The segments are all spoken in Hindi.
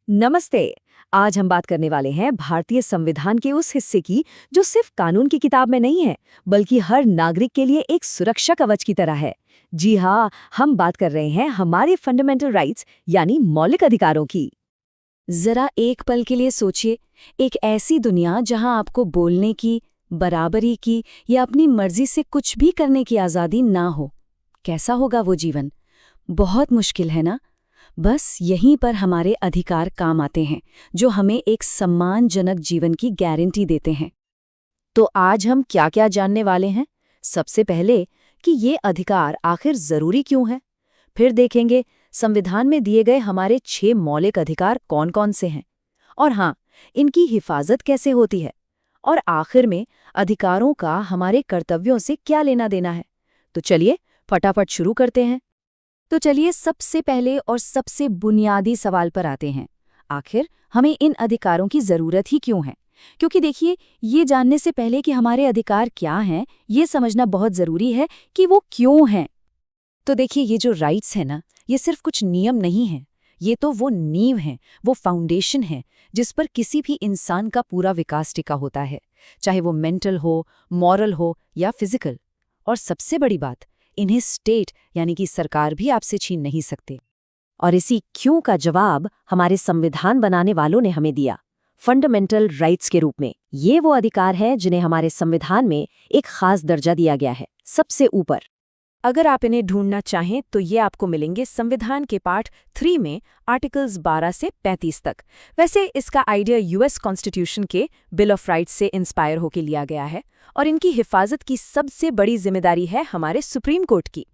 नमस्ते। आज हम बात करने वाले हैं भारतीय संविधान के उस हिस्से की जो सिर्फ कानून की किताब में नहीं है, बल्कि हर नागरिक के लिए एक सुरक्षा कवच की तरह है। जी हाँ, हम बात कर रहे हैं हमारे फंडामेंटल राइट्स यानी मौलिक अधिकारों की। जरा एक पल के लिए सोचिए, एक ऐसी दुनिया जहां आपको बोलने की, बराबरी की या अपनी मर्जी से कुछ भी करने की आज़ादी ना हो। कैसा होगा वो जीवन? बहुत मुश्किल है ना? बस यहीं पर हमारे अधिकार काम आते हैं, जो हमें एक सम्मानजनक जीवन की गारंटी देते हैं। तो आज हम क्या-क्या जानने वाले हैं? सबसे पहले कि ये अधिकार आखिर जरूरी क्यों है। फिर देखेंगे संविधान में दिए गए हमारे 6 मौलिक अधिकार कौन-कौन से हैं। और हाँ, इनकी हिफाजत कैसे होती है। और आखिर में अधिकारों का हमारे कर्तव्यों से क्या लेना देना है। तो चलिए फटाफट शुरू करते हैं। तो चलिए सबसे पहले और सबसे बुनियादी सवाल पर आते हैं। आखिर हमें इन अधिकारों की ज़रूरत ही क्यों है? क्योंकि देखिए, ये जानने से पहले कि हमारे अधिकार क्या हैं, ये समझना बहुत ज़रूरी है कि वो क्यों हैं। तो देखिए, ये जो राइट्स है ना, ये सिर्फ कुछ नियम नहीं है। ये तो वो नींव है, वो फाउंडेशन है जिस पर किसी भी इंसान का पूरा विकास टिका होता है, चाहे वो मेंटल हो, मॉरल हो या फिजिकल। और सबसे बड़ी बात, इन्हें स्टेट यानी कि सरकार भी आपसे छीन नहीं सकते। और इसी क्यों का जवाब हमारे संविधान बनाने वालों ने हमें दिया, फंडामेंटल राइट्स के रूप में। ये वो अधिकार हैं जिन्हें हमारे संविधान में एक खास दर्जा दिया गया है, सबसे ऊपर। अगर आप इन्हें ढूंढना चाहें तो ये आपको मिलेंगे संविधान के पार्ट 3 में, आर्टिकल्स 12 से 35 तक। वैसे इसका आइडिया यूएस कॉन्स्टिट्यूशन के बिल ऑफ राइट्स से इंस्पायर होकर लिया गया है, और इनकी हिफाजत की सबसे बड़ी जिम्मेदारी है हमारे सुप्रीम कोर्ट की।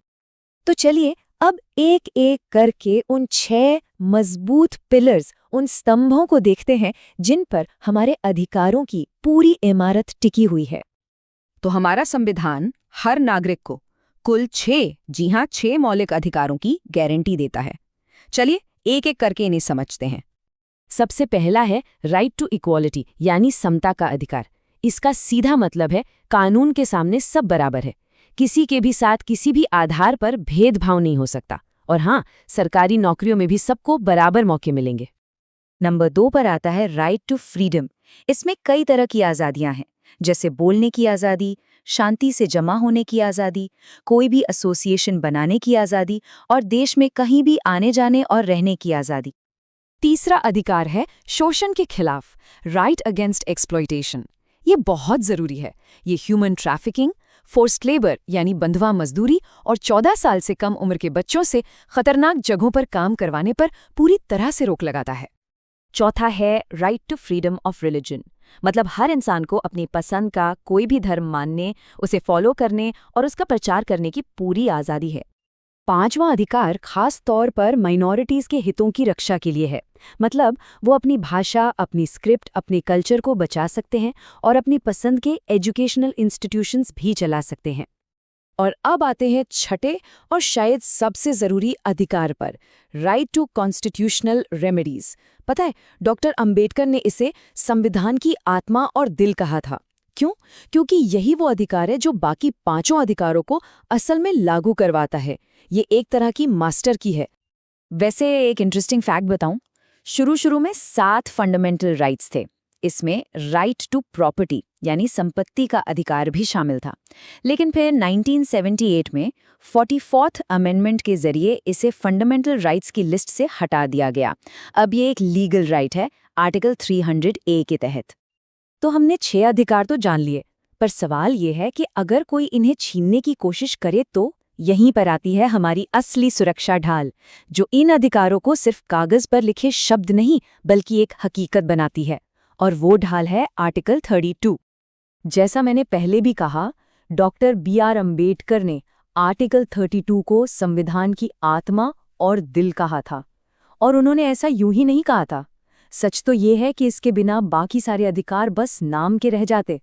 तो चलिए अब एक एक करके उन 6 मजबूत पिलर्स, उन स्तंभों को देखते हैं जिन पर हमारे अधिकारों की पूरी इमारत टिकी हुई है। तो हमारा संविधान हर नागरिक को कुल 6, जी हाँ 6 मौलिक अधिकारों की गारंटी देता है। चलिए एक एक करके इन्हें समझते हैं। सबसे पहला है राइट टू इक्वालिटी यानी समता का अधिकार। इसका सीधा मतलब है कानून के सामने सब बराबर है। किसी के भी साथ किसी भी आधार पर भेदभाव नहीं हो सकता। और हाँ, सरकारी नौकरियों में भी सबको बराबर मौके मिलेंगे। नंबर 2 पर आता है राइट टू फ्रीडम। इसमें कई तरह की आज़ादियां हैं, जैसे बोलने की आज़ादी, शांति से जमा होने की आज़ादी, कोई भी एसोसिएशन बनाने की आज़ादी और देश में कहीं भी आने जाने और रहने की आज़ादी। तीसरा अधिकार है शोषण के खिलाफ, राइट अगेंस्ट एक्सप्लॉयटेशन। ये बहुत ज़रूरी है। ये ह्यूमन ट्रैफिकिंग, फोर्स्ड लेबर यानी बंधुआ मजदूरी और 14 साल से कम उम्र के बच्चों से खतरनाक जगहों पर काम करवाने पर पूरी तरह से रोक लगाता है। चौथा है right to freedom of religion. मतलब हर इंसान को अपनी पसंद का कोई भी धर्म मानने, उसे फॉलो करने और उसका प्रचार करने की पूरी आज़ादी है। पांचवां अधिकार खास तौर पर माइनॉरिटीज़ के हितों की रक्षा के लिए है। मतलब वो अपनी भाषा, अपनी स्क्रिप्ट, अपने कल्चर को बचा सकते हैं और अपनी पसंद के एजुकेशनल इंस्टीट्यूशंस भी चला सकते हैं। और अब आते हैं छठे और शायद सबसे ज़रूरी अधिकार पर, राइट टू कॉन्स्टिट्यूशनल रेमेडीज़। पता है, डॉक्टर अंबेडकर ने इसे संविधान की आत्मा और दिल कहा था। क्यों? क्योंकि यही वो अधिकार है जो बाकी 5 अधिकारों को असल में लागू करवाता है। ये एक तरह की मास्टर की है। वैसे एक इंटरेस्टिंग फैक्ट बताऊं, शुरू में 7 फंडामेंटल राइट्स थे। इसमें राइट टू प्रॉपर्टी यानी संपत्ति का अधिकार भी शामिल था। लेकिन फिर 1978 में 44th अमेंडमेंट के जरिए इसे फंडामेंटल राइट्स की लिस्ट से हटा दिया गया। अब ये एक लीगल राइट है, आर्टिकल 300A के तहत। तो हमने 6 अधिकार तो जान लिए, पर सवाल ये है कि अगर कोई इन्हें छीनने की कोशिश करे तो यहीं पर आती है हमारी असली सुरक्षा ढाल, जो इन अधिकारों को सिर्फ कागज पर लिखे शब्द नहीं बल्कि एक हकीकत बनाती है। और वो ढाल है आर्टिकल 32। जैसा मैंने पहले भी कहा, डॉक्टर BR अम्बेडकर ने आर्टिकल 32 को संविधान की आत्मा और दिल कहा था। और उन्होंने ऐसा यूं ही नहीं कहा था। सच तो ये है कि इसके बिना बाकी सारे अधिकार बस नाम के रह जाते।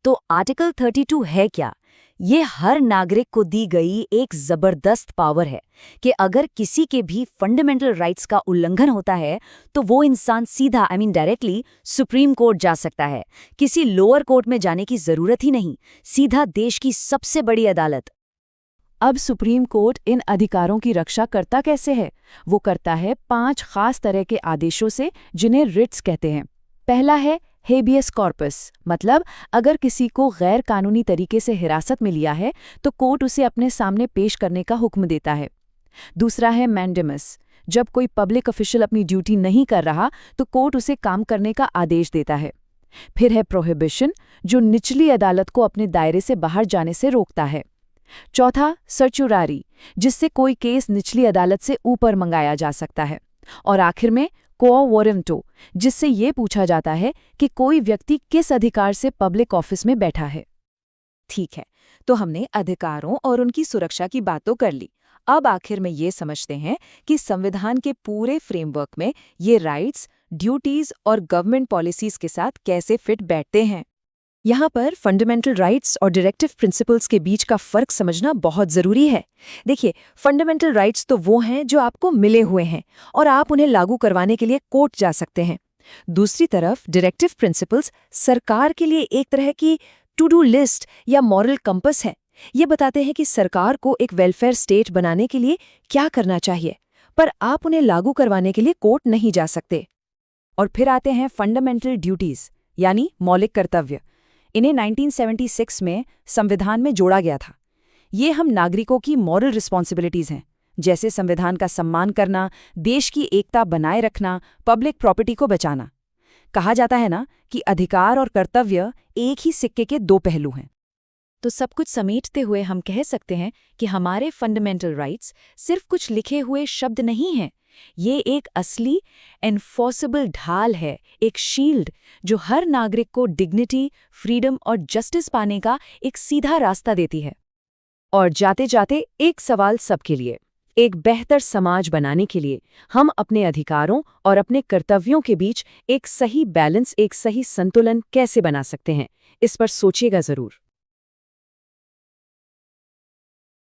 तो आर्टिकल 32 है क्या? ये हर नागरिक को दी गई एक जबरदस्त पावर है कि अगर किसी के भी फंडामेंटल राइट्स का उल्लंघन होता है तो वो इंसान सीधा डायरेक्टली सुप्रीम कोर्ट जा सकता है। किसी लोअर कोर्ट में जाने की जरूरत ही नहीं, सीधा देश की सबसे बड़ी अदालत। अब सुप्रीम कोर्ट इन अधिकारों की रक्षा करता कैसे है? वो करता है 5 खास तरह के आदेशों से, जिन्हें रिट्स कहते हैं। पहला है हेबियस कॉर्पस, मतलब अगर किसी को गैर कानूनी तरीके से हिरासत में लिया है तो कोर्ट उसे अपने सामने पेश करने का हुक्म देता है। दूसरा है मैंडेमस, जब कोई पब्लिक ऑफिशियल अपनी ड्यूटी नहीं कर रहा तो कोर्ट उसे काम करने का आदेश देता है। फिर है प्रोहिबिशन, जो निचली अदालत को अपने दायरे से बाहर जाने से रोकता है। चौथा सर्चुरारी, जिससे कोई केस निचली अदालत से ऊपर मंगाया जा सकता है। और आखिर में क्वो वारंटो, जिससे ये पूछा जाता है कि कोई व्यक्ति किस अधिकार से पब्लिक ऑफिस में बैठा है। ठीक है, तो हमने अधिकारों और उनकी सुरक्षा की बात तो कर ली। अब आखिर में ये समझते हैं कि संविधान के पूरे फ्रेमवर्क में ये राइट्स, ड्यूटीज और गवर्नमेंट पॉलिसीज के साथ कैसे फिट बैठते हैं। यहाँ पर फंडामेंटल राइट्स और डायरेक्टिव प्रिंसिपल्स के बीच का फर्क समझना बहुत ज़रूरी है। देखिए, फंडामेंटल राइट्स तो वो हैं जो आपको मिले हुए हैं और आप उन्हें लागू करवाने के लिए कोर्ट जा सकते हैं। दूसरी तरफ डायरेक्टिव प्रिंसिपल्स सरकार के लिए एक तरह की टू डू लिस्ट या मॉरल कंपस है। ये बताते हैं कि सरकार को एक वेलफेयर स्टेट बनाने के लिए क्या करना चाहिए, पर आप उन्हें लागू करवाने के लिए कोर्ट नहीं जा सकते। और फिर आते हैं फंडामेंटल ड्यूटीज, यानी मौलिक कर्तव्य। इन्हें 1976 में संविधान में जोड़ा गया था। ये हम नागरिकों की मॉरल रिस्पॉन्सिबिलिटीज हैं, जैसे संविधान का सम्मान करना, देश की एकता बनाए रखना, पब्लिक प्रॉपर्टी को बचाना। कहा जाता है ना कि अधिकार और कर्तव्य एक ही सिक्के के 2 पहलू हैं। तो सब कुछ समेटते हुए हम कह सकते हैं कि हमारे फंडामेंटल राइट्स सिर्फ कुछ लिखे हुए शब्द नहीं हैं। ये एक असली एनफोर्सेबल ढाल है, एक शील्ड जो हर नागरिक को डिग्निटी, फ्रीडम और जस्टिस पाने का एक सीधा रास्ता देती है। और जाते जाते एक सवाल सबके लिए, एक बेहतर समाज बनाने के लिए हम अपने अधिकारों और अपने कर्तव्यों के बीच एक सही बैलेंस, एक सही संतुलन कैसे बना सकते हैं? इस पर सोचिएगा ज़रूर।